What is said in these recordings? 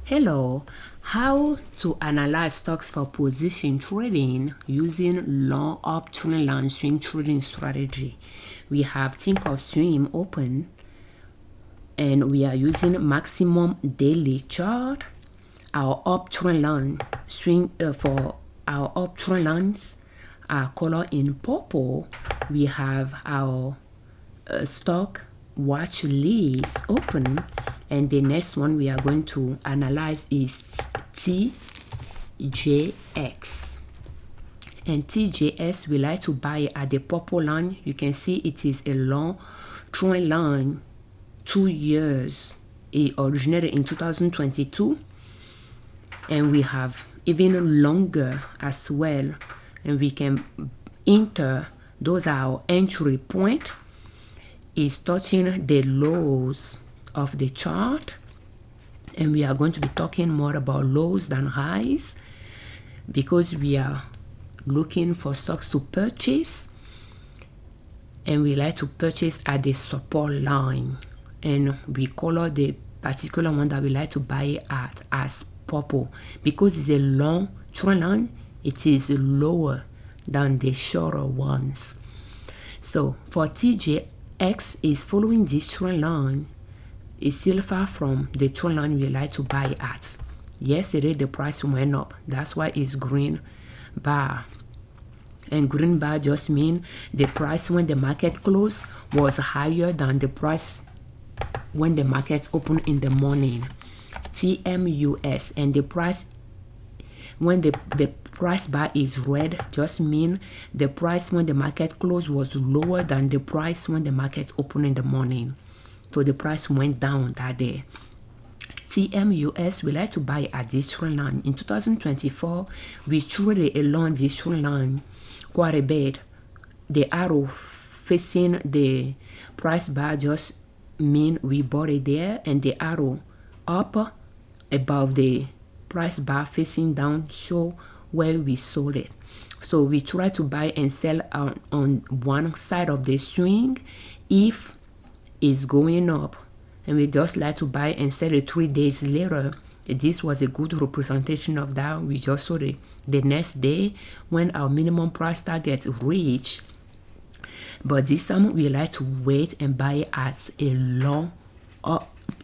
Hello, how to analyze stocks for position trading using long uptrend line swing trading strategy. We have think of swing open and we are using maximum daily chart. Our uptrend line swing for our uptrend lines are color in purple. We have our stock watch list open, and the next one we are going to analyze is TJX. And TJS, we like to buy at the purple line. You can see it is a long trend line, 2 years. It originated in 2022, and we have even longer as well, and we can enter. Those are our entry point. Is touching the lows of the chart, and we are going to be talking more about lows than highs because we are looking for stocks to purchase, and we like to purchase at the support line, and we color the particular one that we like to buy at as purple because it's a long trend line. It is lower than the shorter ones. So for TJX is following this trend line. It's still far from the trend line we like to buy at. Yesterday the price went up. That's why it's green bar. And green bar just means the price when the market closed was higher than the price when the market opened in the morning. TMUS, and the price when the price bar is red just mean the price when the market closed was lower than the price when the market opened in the morning. So the price went down that day. TMUS, we like to buy at this trend line. In 2024, we traded along this trend line quite a bit. The arrow facing the price bar just mean we bought it there, and the arrow up above the price bar facing down show where we sold it. So we try to buy and sell on one side of the swing if it's going up, and we just like to buy and sell it 3 days later. This was a good representation of that. We just saw it the next day when our minimum price target reached, but this time we like to wait and buy at a long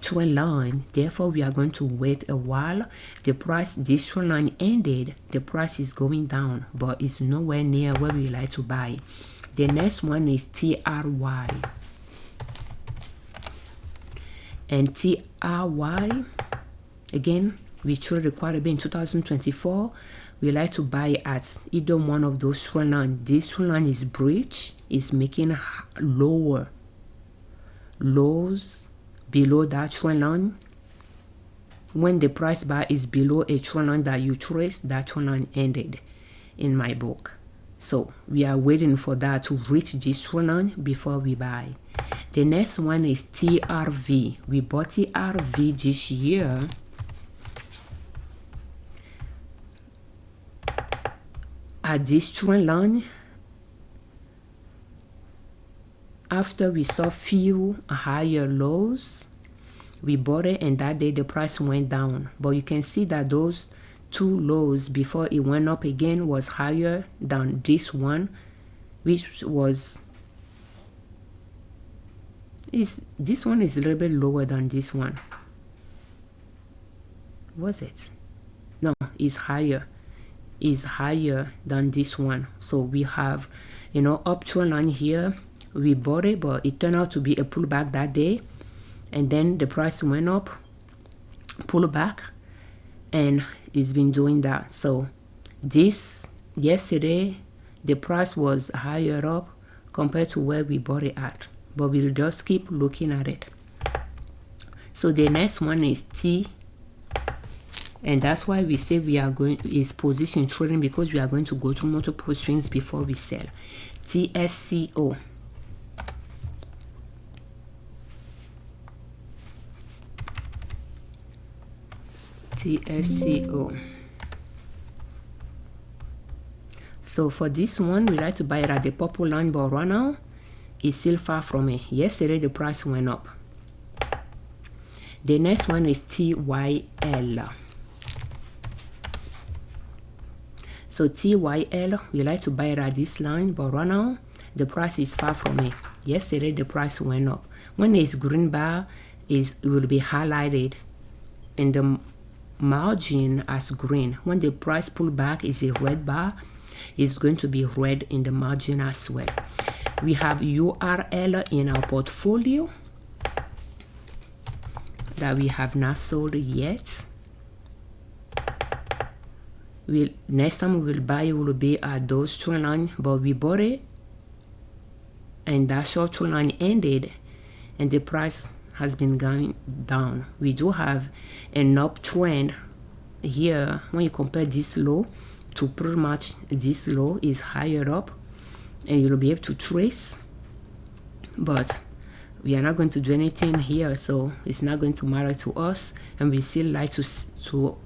trend line. Therefore we are going to wait a while. The price, this trend line ended, the price is going down, but it's nowhere near where we like to buy. The next one is TRY, and TRY again we traded quite a bit in 2024. We like to buy at either one of those trend lines. This trend line is breach, is making lower lows below that trend line. When the price bar is below a trend line that you trace, that trend line ended in my book. So we are waiting for that to reach this trend line before we buy. The next one is TRV. We bought TRV this year at this trend line after we saw few higher lows. We bought it, and that day the price went down, but you can see that those two lows before it went up again was higher than this one, which was this one is a little bit lower than this one. Was it? No, it's higher. Is higher than this one. So we have, uptrend line here. We bought it, but it turned out to be a pullback that day, and then the price went up, pull back, and it's been doing that. So this yesterday the price was higher up compared to where we bought it at, but we'll just keep looking at it. So the next one is T, and that's why we say we are going is position trading, because we are going to go through multiple swings before we sell. TSCO. TSCO. So for this one, we like to buy it at the purple line, but right now it's still far from it. Yesterday the price went up. The next one is TYL. So TYL, we like to buy it at this line, but right now the price is far from it. Yesterday the price went up. When it's green bar, it will be highlighted in the margin as green. When the price pull back is a red bar, it's going to be red in the margin as well. We have URL in our portfolio that we have not sold yet. Next time we will buy it will be at those trend line, but we bought it and that short trend line ended and the price has been going down. We do have an uptrend here. When you compare this low to pretty much this low is higher up, and you'll be able to trace, but we are not going to do anything here, so it's not going to matter to us, and we still like to see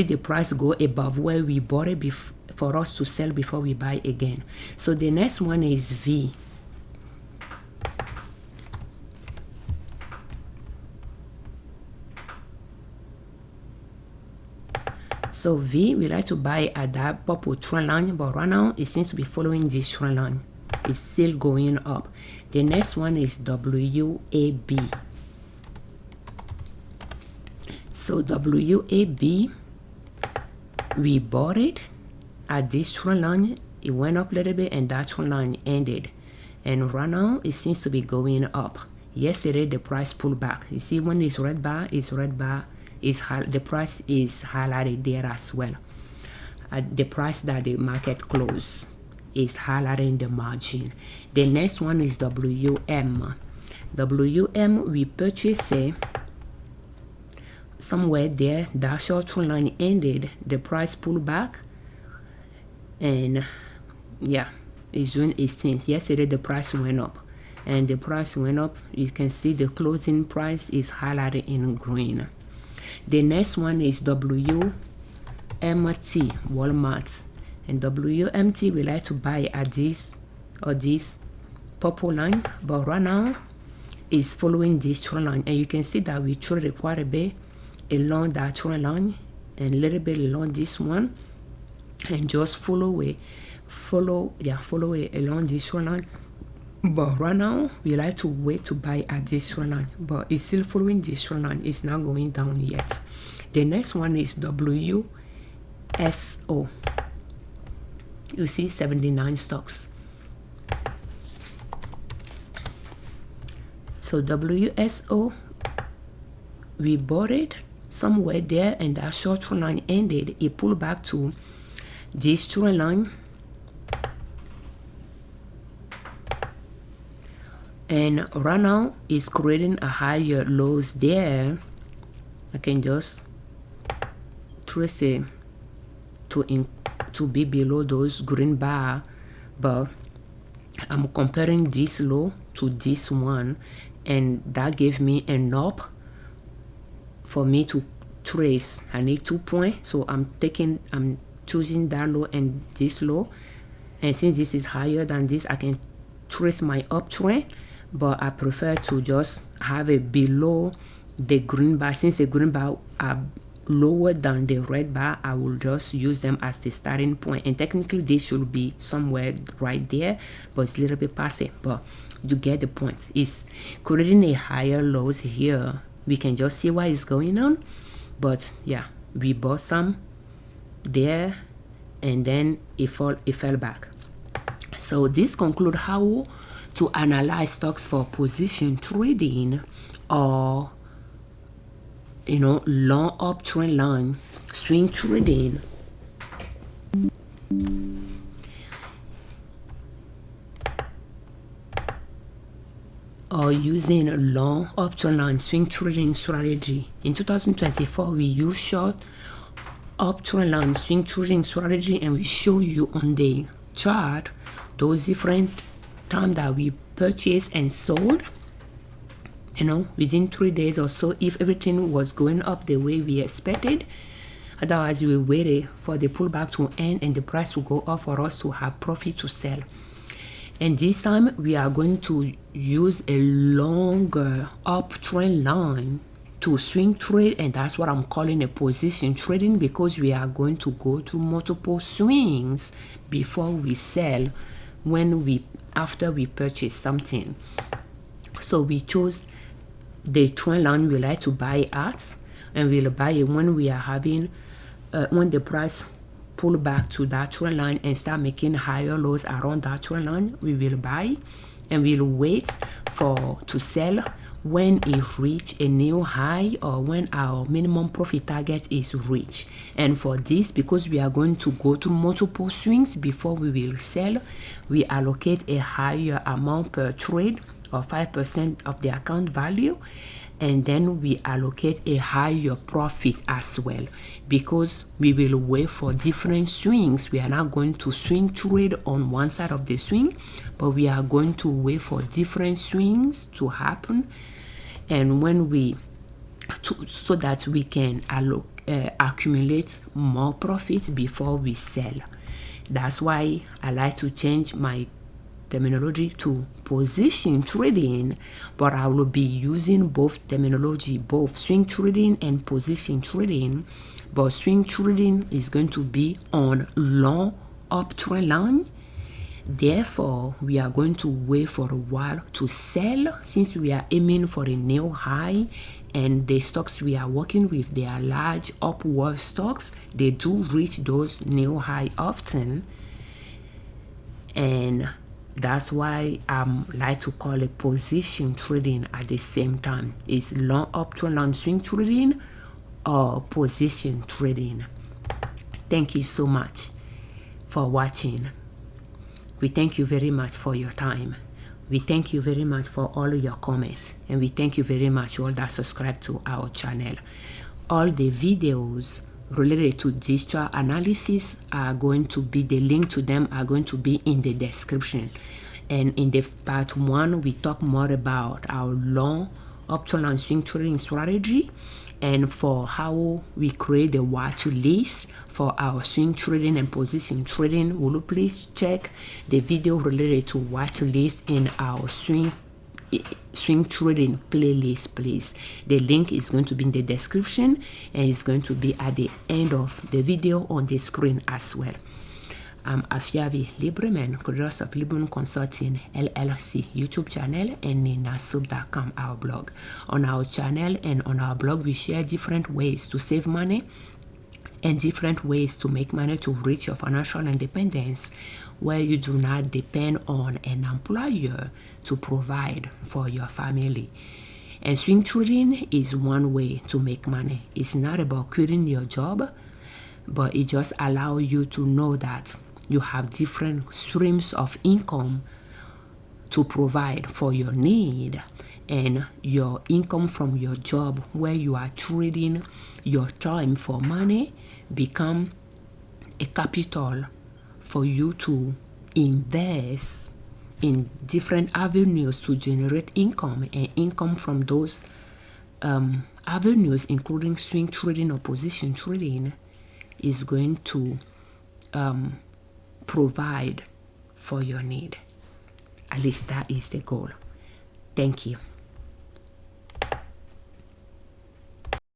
the price go above where we bought it for us to sell before we buy again. So the next one is V. So V, we like to buy at that purple trend line, but right now it seems to be following this trend line. It's still going up. The next one is WAB. So WAB, we bought it at this trend line. It went up a little bit and that trend line ended. And right now it seems to be going up. Yesterday the price pulled back. You see when it's red bar, the price is highlighted there as well. At the price that the market closed is highlighted in the margin. The next one is WM. WM, we purchased it somewhere there. That short trend line ended. The price pulled back, and yeah, it's doing its thing. Yesterday the price went up, and the price went up. You can see the closing price is highlighted in green. The next one is WMT, Walmart. And WMT, we like to buy at this or this purple line, but right now it's following this trend line. And you can see that we traded quite a bit along that trend line and a little bit along this one, and just follow it along this trend line. But right now we like to wait to buy at this trend line, but it's still following this trend line. It's not going down yet. The next one is WSO. You see 79 stocks. So WSO, we bought it somewhere there and that short trend line ended. It pulled back to this trend line, and right now it's creating a higher lows there. I can just trace it to be below those green bar, but I'm comparing this low to this one, and that gave me enough for me to trace. I need 2 points, so I'm choosing that low and this low, and since this is higher than this, I can trace my uptrend, but I prefer to just have it below the green bar. Since the green bar are lower than the red bar, I will just use them as the starting point, and technically this should be somewhere right there, but it's a little bit past it, but you get the point. It's creating a higher lows here. We can just see what is going on, but yeah, we bought some there and then it fell back. So this concludes how to analyze stocks for position trading, or long uptrend line swing trading. Or using a long uptrend line swing trading strategy. In 2024, we use short uptrend line swing trading strategy, and we show you on the chart those different times that we purchased and sold, within 3 days or so, if everything was going up the way we expected. Otherwise, we waited for the pullback to end and the price to go up for us to have profit to sell. And this time we are going to use a longer uptrend line to swing trade, and that's what I'm calling a position trading, because we are going to go through multiple swings before we sell after we purchase something. So we chose the trend line we like to buy at, and we'll buy it when we are having when the price pull back to that trend line and start making higher lows around that trend line. We will buy, and we'll wait to sell when it reach a new high or when our minimum profit target is reached. And for this, because we are going to go through multiple swings before we will sell, we allocate a higher amount per trade, or 5% of the account value, and then we allocate a higher profit as well, because we will wait for different swings. We are not going to swing trade on one side of the swing, but we are going to wait for different swings to happen, and so that we can accumulate more profits before we sell. That's why I like to change my terminology to position trading, but I will be using both terminology, both swing trading and position trading. But swing trading is going to be on long uptrend line. Therefore, we are going to wait for a while to sell, since we are aiming for a new high, and the stocks we are working with, they are large upward stocks. They do reach those new high often, and that's why I like to call it position trading at the same time. It's long uptrend line swing trading or position trading. Thank you so much for watching. We thank you very much for your time. We thank you very much for all of your comments, and we thank you very much all that subscribe to our channel. All the videos related to digital analysis are going to be, the link to them are going to be in the description. And in the part 1, we talk more about our long uptrend line swing trading strategy, and for how we create the watch list for our swing trading and position trading. Will you please check the video related to watch list in our swing trading playlist, please. The link is going to be in the description, and it's going to be at the end of the video on the screen as well. I'm Afiavi Liberman, creator of Liberman Consulting L.L.C YouTube channel and ninasoup.com, our blog. On our channel and on our blog, we share different ways to save money and different ways to make money to reach your financial independence, where you do not depend on an employer to provide for your family. And swing trading is one way to make money. It's not about quitting your job, but it just allows you to know that you have different streams of income to provide for your need, and your income from your job, where you are trading your time for money, become a capital for you to invest in different avenues to generate income, and income from those avenues, including swing trading or position trading, is going to provide for your need. At least that is the goal. Thank you.